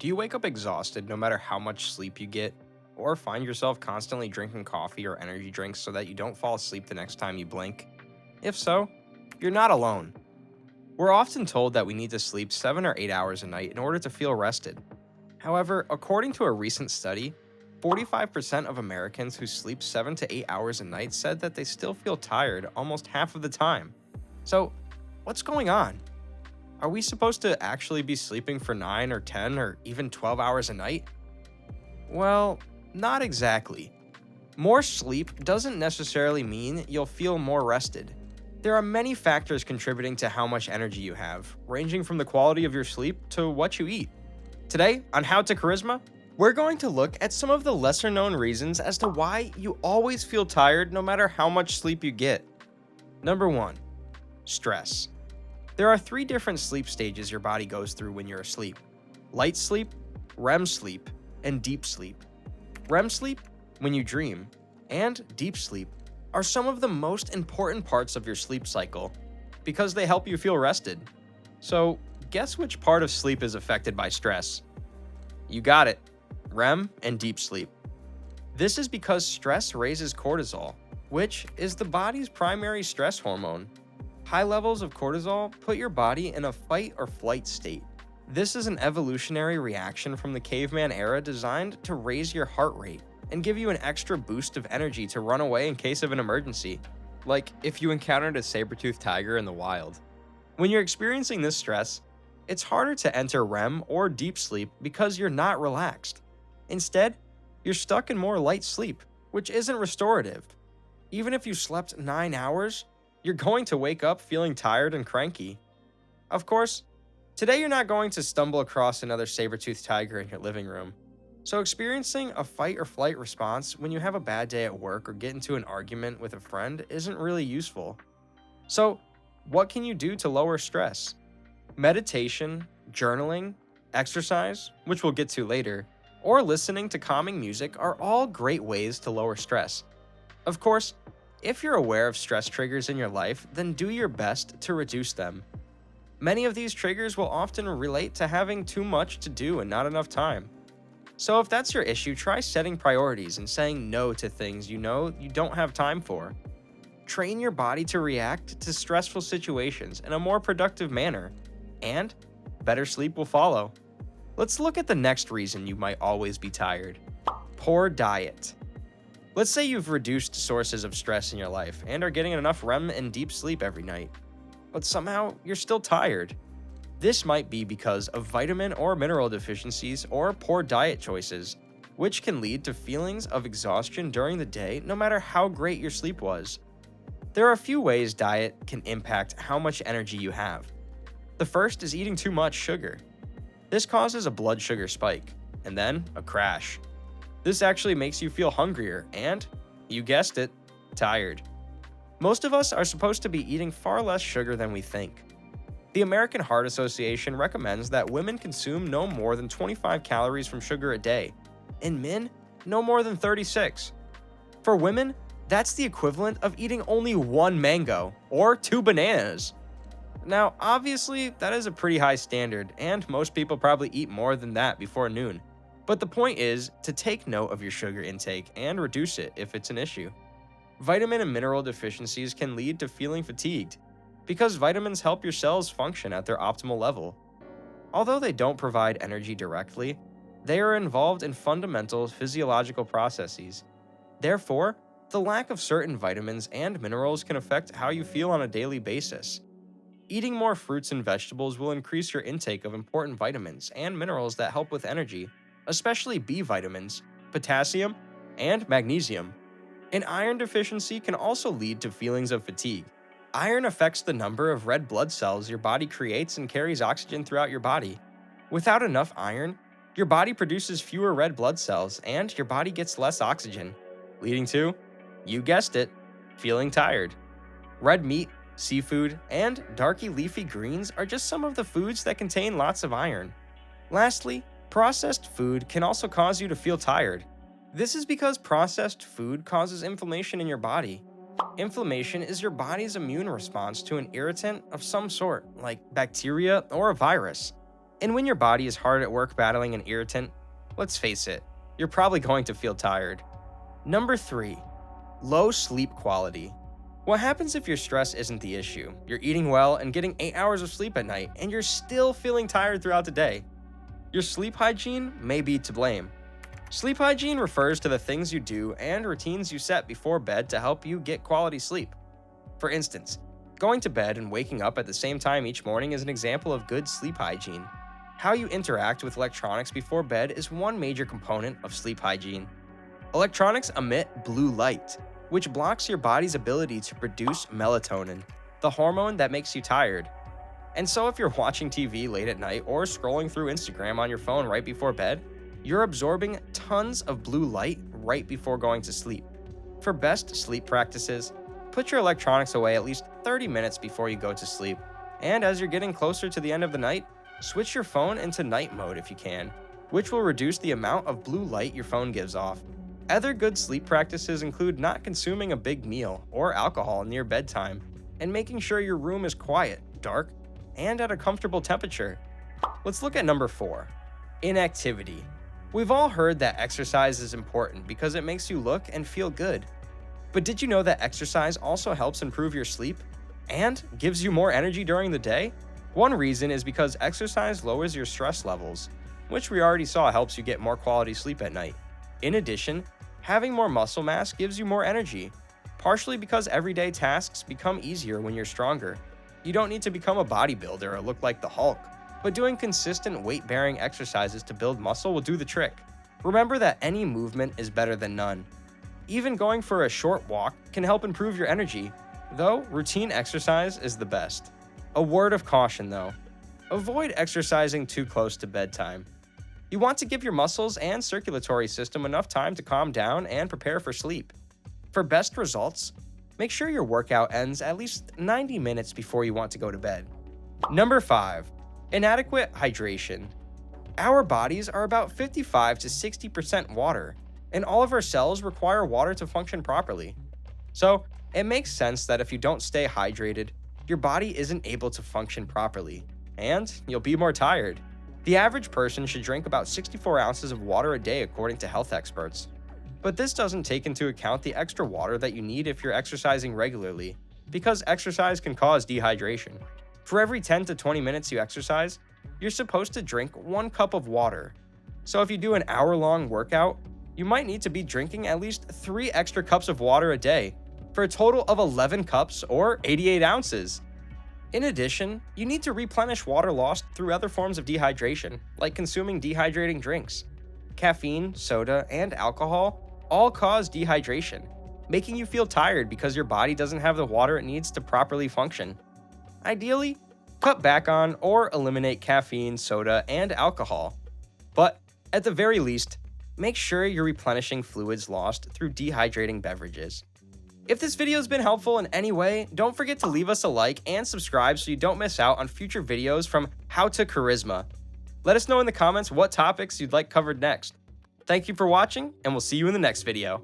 Do you wake up exhausted no matter how much sleep you get? Or find yourself constantly drinking coffee or energy drinks so that you don't fall asleep the next time you blink? If so, you're not alone. We're often told that we need to sleep 7 or 8 hours a night in order to feel rested. However, according to a recent study, 45% of Americans who sleep 7 to 8 hours a night said that they still feel tired almost half of the time. So, what's going on? Are we supposed to actually be sleeping for 9 or 10 or even 12 hours a night? Well, not exactly. More sleep doesn't necessarily mean you'll feel more rested. There are many factors contributing to how much energy you have, ranging from the quality of your sleep to what you eat. Today, on How to Charisma, we're going to look at some of the lesser known reasons as to why you always feel tired no matter how much sleep you get. Number 1. Stress. There are 3 different sleep stages your body goes through when you're asleep: light sleep, REM sleep, and deep sleep. REM sleep, when you dream, and deep sleep are some of the most important parts of your sleep cycle because they help you feel rested. So, guess which part of sleep is affected by stress? You got it, REM and deep sleep. This is because stress raises cortisol, which is the body's primary stress hormone. High levels of cortisol put your body in a fight or flight state. This is an evolutionary reaction from the caveman era designed to raise your heart rate and give you an extra boost of energy to run away in case of an emergency, like if you encountered a saber-toothed tiger in the wild. When you're experiencing this stress, it's harder to enter REM or deep sleep because you're not relaxed. Instead, you're stuck in more light sleep, which isn't restorative. Even if you slept 9 hours, you're going to wake up feeling tired and cranky. Of course, today you're not going to stumble across another saber-toothed tiger in your living room. So experiencing a fight or flight response when you have a bad day at work or get into an argument with a friend isn't really useful. So, what can you do to lower stress? Meditation, journaling, exercise, which we'll get to later, or listening to calming music are all great ways to lower stress. Of course, if you're aware of stress triggers in your life, then do your best to reduce them. Many of these triggers will often relate to having too much to do and not enough time. So if that's your issue, try setting priorities and saying no to things you know you don't have time for. Train your body to react to stressful situations in a more productive manner, and better sleep will follow. Let's look at the next reason you might always be tired: poor diet. Let's say you've reduced sources of stress in your life and are getting enough REM and deep sleep every night, but somehow you're still tired. This might be because of vitamin or mineral deficiencies or poor diet choices, which can lead to feelings of exhaustion during the day no matter how great your sleep was. There are a few ways diet can impact how much energy you have. The first is eating too much sugar. This causes a blood sugar spike, and then a crash. This actually makes you feel hungrier and, you guessed it, tired. Most of us are supposed to be eating far less sugar than we think. The American Heart Association recommends that women consume no more than 25 calories from sugar a day, and men, no more than 36. For women, that's the equivalent of eating only 1 mango or 2 bananas. Now, obviously, that is a pretty high standard, and most people probably eat more than that before noon. But the point is to take note of your sugar intake and reduce it if it's an issue. Vitamin and mineral deficiencies can lead to feeling fatigued, because vitamins help your cells function at their optimal level. Although they don't provide energy directly, they are involved in fundamental physiological processes. Therefore, the lack of certain vitamins and minerals can affect how you feel on a daily basis. Eating more fruits and vegetables will increase your intake of important vitamins and minerals that help with energy, especially B vitamins, potassium, and magnesium. An iron deficiency can also lead to feelings of fatigue. Iron affects the number of red blood cells your body creates and carries oxygen throughout your body. Without enough iron, your body produces fewer red blood cells and your body gets less oxygen, leading to, you guessed it, feeling tired. Red meat, seafood, and darky leafy greens are just some of the foods that contain lots of iron. Lastly, processed food can also cause you to feel tired. This is because processed food causes inflammation in your body. Inflammation is your body's immune response to an irritant of some sort, like bacteria or a virus. And when your body is hard at work battling an irritant, let's face it, you're probably going to feel tired. Number 3. Low sleep quality. What happens if your stress isn't the issue? You're eating well and getting 8 hours of sleep at night, and you're still feeling tired throughout the day. Your sleep hygiene may be to blame. Sleep hygiene refers to the things you do and routines you set before bed to help you get quality sleep. For instance, going to bed and waking up at the same time each morning is an example of good sleep hygiene. How you interact with electronics before bed is one major component of sleep hygiene. Electronics emit blue light, which blocks your body's ability to produce melatonin, the hormone that makes you tired. And so if you're watching TV late at night or scrolling through Instagram on your phone right before bed, you're absorbing tons of blue light right before going to sleep. For best sleep practices, put your electronics away at least 30 minutes before you go to sleep. And as you're getting closer to the end of the night, switch your phone into night mode if you can, which will reduce the amount of blue light your phone gives off. Other good sleep practices include not consuming a big meal or alcohol near bedtime, and making sure your room is quiet, dark, and at a comfortable temperature. Let's look at number 4. Inactivity. We've all heard that exercise is important because it makes you look and feel good. But did you know that exercise also helps improve your sleep and gives you more energy during the day? One reason is because exercise lowers your stress levels, which we already saw helps you get more quality sleep at night. In addition, having more muscle mass gives you more energy, partially because everyday tasks become easier when you're stronger. You don't need to become a bodybuilder or look like the Hulk, but doing consistent weight-bearing exercises to build muscle will do the trick. Remember that any movement is better than none. Even going for a short walk can help improve your energy, though routine exercise is the best. A word of caution though, avoid exercising too close to bedtime. You want to give your muscles and circulatory system enough time to calm down and prepare for sleep. For best results, make sure your workout ends at least 90 minutes before you want to go to bed. Number 5. Inadequate hydration. Our bodies are about 55 to 60% water, and all of our cells require water to function properly. So, it makes sense that if you don't stay hydrated, your body isn't able to function properly, and you'll be more tired. The average person should drink about 64 ounces of water a day according to health experts. But this doesn't take into account the extra water that you need if you're exercising regularly, because exercise can cause dehydration. For every 10 to 20 minutes you exercise, you're supposed to drink 1 cup of water. So if you do an hour-long workout, you might need to be drinking at least 3 extra cups of water a day, for a total of 11 cups or 88 ounces. In addition, you need to replenish water lost through other forms of dehydration, like consuming dehydrating drinks. Caffeine, soda, and alcohol all cause dehydration, making you feel tired because your body doesn't have the water it needs to properly function. Ideally, cut back on or eliminate caffeine, soda, and alcohol. But at the very least, make sure you're replenishing fluids lost through dehydrating beverages. If this video has been helpful in any way, don't forget to leave us a like and subscribe so you don't miss out on future videos from How to Charisma. Let us know in the comments what topics you'd like covered next. Thank you for watching, and we'll see you in the next video.